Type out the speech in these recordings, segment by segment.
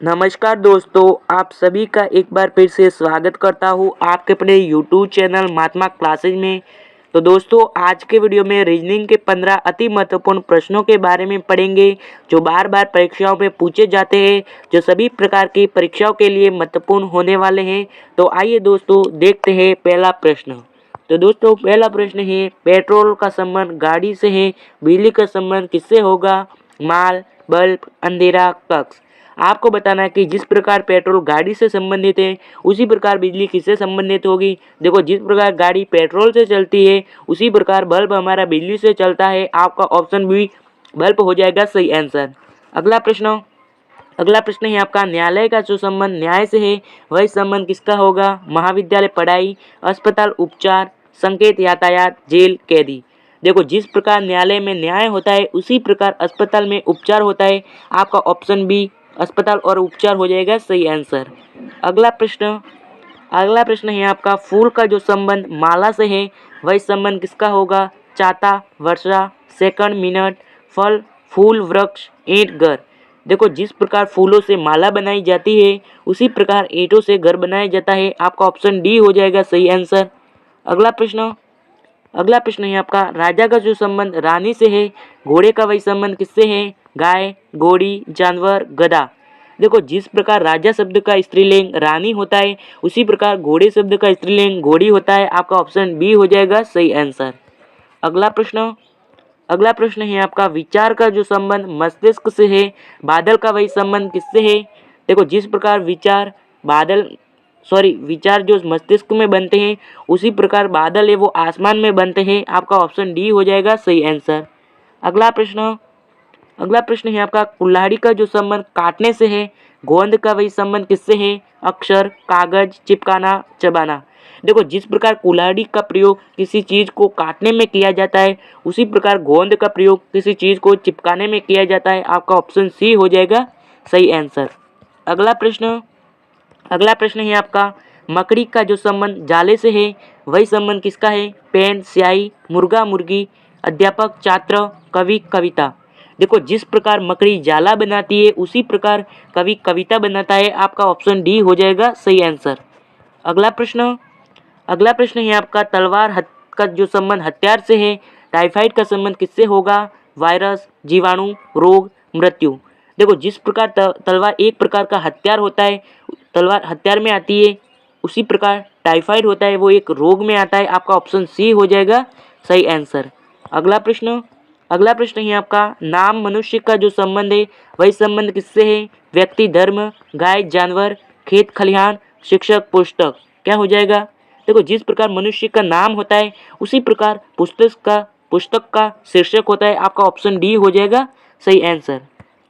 नमस्कार दोस्तों, आप सभी का एक बार फिर से स्वागत करता हूँ आपके अपने यूट्यूब चैनल महात्मा क्लासेज में। तो दोस्तों, आज के वीडियो में रीजनिंग के 15 अति महत्वपूर्ण प्रश्नों के बारे में पढ़ेंगे जो बार बार परीक्षाओं में पूछे जाते हैं, जो सभी प्रकार की परीक्षाओं के लिए महत्वपूर्ण होने वाले हैं। तो आइए दोस्तों, देखते हैं पहला प्रश्न। तो दोस्तों, पहला प्रश्न है, पेट्रोल का संबंध गाड़ी से है, बिजली का संबंध किससे होगा? माल, बल्ब, अंधेरा, कक्ष। आपको बताना है कि जिस प्रकार पेट्रोल गाड़ी से संबंधित है, उसी प्रकार बिजली किससे संबंधित होगी। देखो, जिस प्रकार गाड़ी पेट्रोल से चलती है, उसी प्रकार बल्ब हमारा बिजली से चलता है। आपका ऑप्शन बी बल्ब हो जाएगा सही आंसर। अगला प्रश्न है आपका, न्यायालय का जो संबंध न्याय से है, वही संबंध किसका होगा? महाविद्यालय पढ़ाई, अस्पताल उपचार, संकेत यातायात, जेल कैदी। देखो, जिस प्रकार न्यायालय में न्याय होता है, उसी प्रकार अस्पताल में उपचार होता है। आपका ऑप्शन बी अस्पताल और उपचार हो जाएगा सही आंसर। अगला प्रश्न अगला प्रश्न है आपका, फूल का जो संबंध माला से है, वही संबंध किसका होगा? चाहता, वर्षा, सेकंड, मिनट, फल, फूल, वृक्ष, ईंट, घर। देखो, जिस प्रकार फूलों से माला बनाई जाती है, उसी प्रकार ईंटों से घर बनाया जाता है। आपका ऑप्शन डी हो जाएगा सही आंसर। अगला प्रश्न अगला प्रश्न है आपका, राजा का जो संबंध रानी से है, घोड़े का वही संबंध किससे है? गाय, घोड़ी, जानवर, गधा। देखो, जिस प्रकार राजा शब्द का स्त्रीलिंग रानी होता है, उसी प्रकार घोड़े शब्द का स्त्रीलिंग घोड़ी होता है। आपका ऑप्शन बी हो जाएगा सही आंसर। अगला प्रश्न अगला प्रश्न है आपका, विचार का जो संबंध मस्तिष्क से है, बादल का वही संबंध किससे है? देखो, जिस प्रकार विचार जो मस्तिष्क में बनते हैं, उसी प्रकार बादल है वो आसमान में बनते हैं। आपका ऑप्शन डी हो जाएगा सही आंसर। अगला प्रश्न अगला प्रश्न है आपका, कुल्हाड़ी का जो संबंध काटने से है, गोंद का वही संबंध किससे है? अक्षर, कागज, चिपकाना, चबाना। देखो, जिस प्रकार कुल्हाड़ी का प्रयोग किसी चीज को काटने में किया जाता है, उसी प्रकार गोंद का प्रयोग किसी चीज को चिपकाने में किया जाता है। आपका ऑप्शन सी हो जाएगा सही आंसर। अगला प्रश्न अगला प्रश्न है आपका, मकड़ी का जो संबंध जाले से है, वही संबंध किसका है? पेन, स्याही, मुर्गा, मुर्गी, अध्यापक, छात्र, कवि, कविता। देखो, जिस प्रकार मकड़ी जाला बनाती है, उसी प्रकार कवि कविता बनाता है। आपका ऑप्शन डी हो जाएगा सही आंसर। अगला प्रश्न अगला प्रश्न है आपका, तलवार का जो संबंध हथियार से है, टाइफाइड का संबंध किससे होगा? वायरस, जीवाणु, रोग, मृत्यु। देखो, जिस प्रकार तलवार एक प्रकार का हथियार होता है, तलवार हथियार में आती है, उसी प्रकार टाइफाइड होता है, वो एक रोग में आता है। आपका ऑप्शन सी हो जाएगा सही आंसर। अगला प्रश्न है आपका, नाम मनुष्य का जो संबंध है, वही संबंध किससे है? व्यक्ति, धर्म, गाय, जानवर, खेत खलिहान, शिक्षक, पुस्तक। क्या हो जाएगा? देखो, जिस प्रकार मनुष्य का नाम होता है, उसी प्रकार पुस्तक का शीर्षक होता है। आपका ऑप्शन डी हो जाएगा सही आंसर।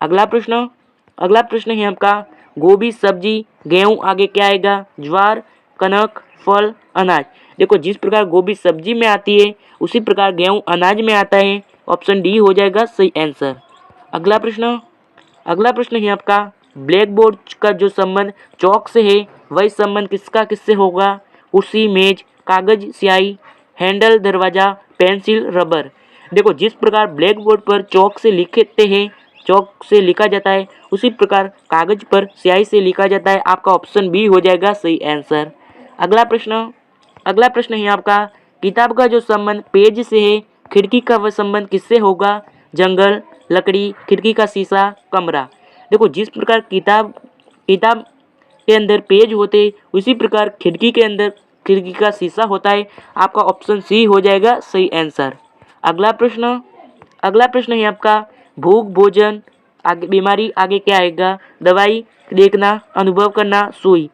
अगला प्रश्न है आपका, गोभी, सब्जी, गेहूं, आगे क्या आएगा? ज्वार, कनक, फल, अनाज। देखो, जिस प्रकार गोभी सब्जी में आती है, उसी प्रकार गेहूं अनाज में आता है। ऑप्शन डी हो जाएगा सही आंसर। अगला प्रश्न अगला प्रश्न है आपका, ब्लैक बोर्ड का जो संबंध चौक से है, वही संबंध किससे होगा? कुर्सी, मेज, कागज, स्याही, हैंडल, दरवाजा, पेंसिल, रबर। देखो, जिस प्रकार ब्लैक बोर्ड पर चौक से लिखा जाता है, उसी प्रकार कागज पर स्याही से लिखा जाता है। आपका ऑप्शन बी हो जाएगा सही आंसर। अगला प्रश्न है आपका, किताब का जो संबंध पेज से है, खिड़की का वह संबंध किससे होगा? जंगल, लकड़ी, खिड़की का शीशा, कमरा। देखो, जिस प्रकार किताब के अंदर पेज होते, उसी प्रकार खिड़की का शीशा होता है। आपका ऑप्शन सी हो जाएगा सही आंसर। अगला प्रश्न अगला प्रश्न है आपका, भूख, भोजन, आगे बीमारी, आगे क्या आएगा? दवाई, देखना, अनुभव करना, सुई।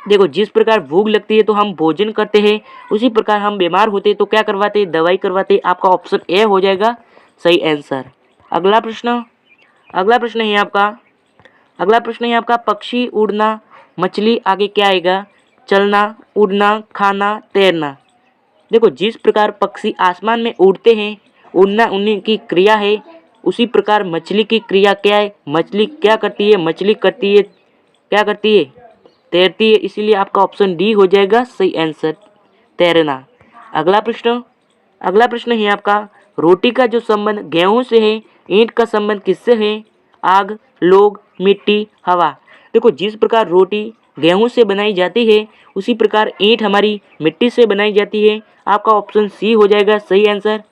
देखो, जिस प्रकार भूख लगती है तो हम भोजन करते हैं, उसी प्रकार हम बीमार होते हैं तो क्या करवाते हैं? दवाई करवाते हैं। आपका ऑप्शन ए हो जाएगा सही आंसर। अगला प्रश्न अगला प्रश्न है आपका पक्षी, उड़ना, मछली, आगे क्या आएगा? चलना, उड़ना, खाना, तैरना। देखो, जिस प्रकार पक्षी आसमान में उड़ते हैं, उड़ना उन्हीं की क्रिया है, उसी प्रकार मछली की क्रिया क्या है? मछली क्या करती है? क्या करती है? तैरती है। इसीलिए आपका ऑप्शन डी हो जाएगा सही आंसर, तैरना। अगला प्रश्न है आपका, रोटी का जो संबंध गेहूं से है, ईंट का संबंध किससे है? आग, लोग, मिट्टी, हवा। देखो जिस प्रकार रोटी गेहूं से बनाई जाती है उसी प्रकार ईंट हमारी मिट्टी से बनाई जाती है। आपका ऑप्शन सी हो जाएगा सही आंसर।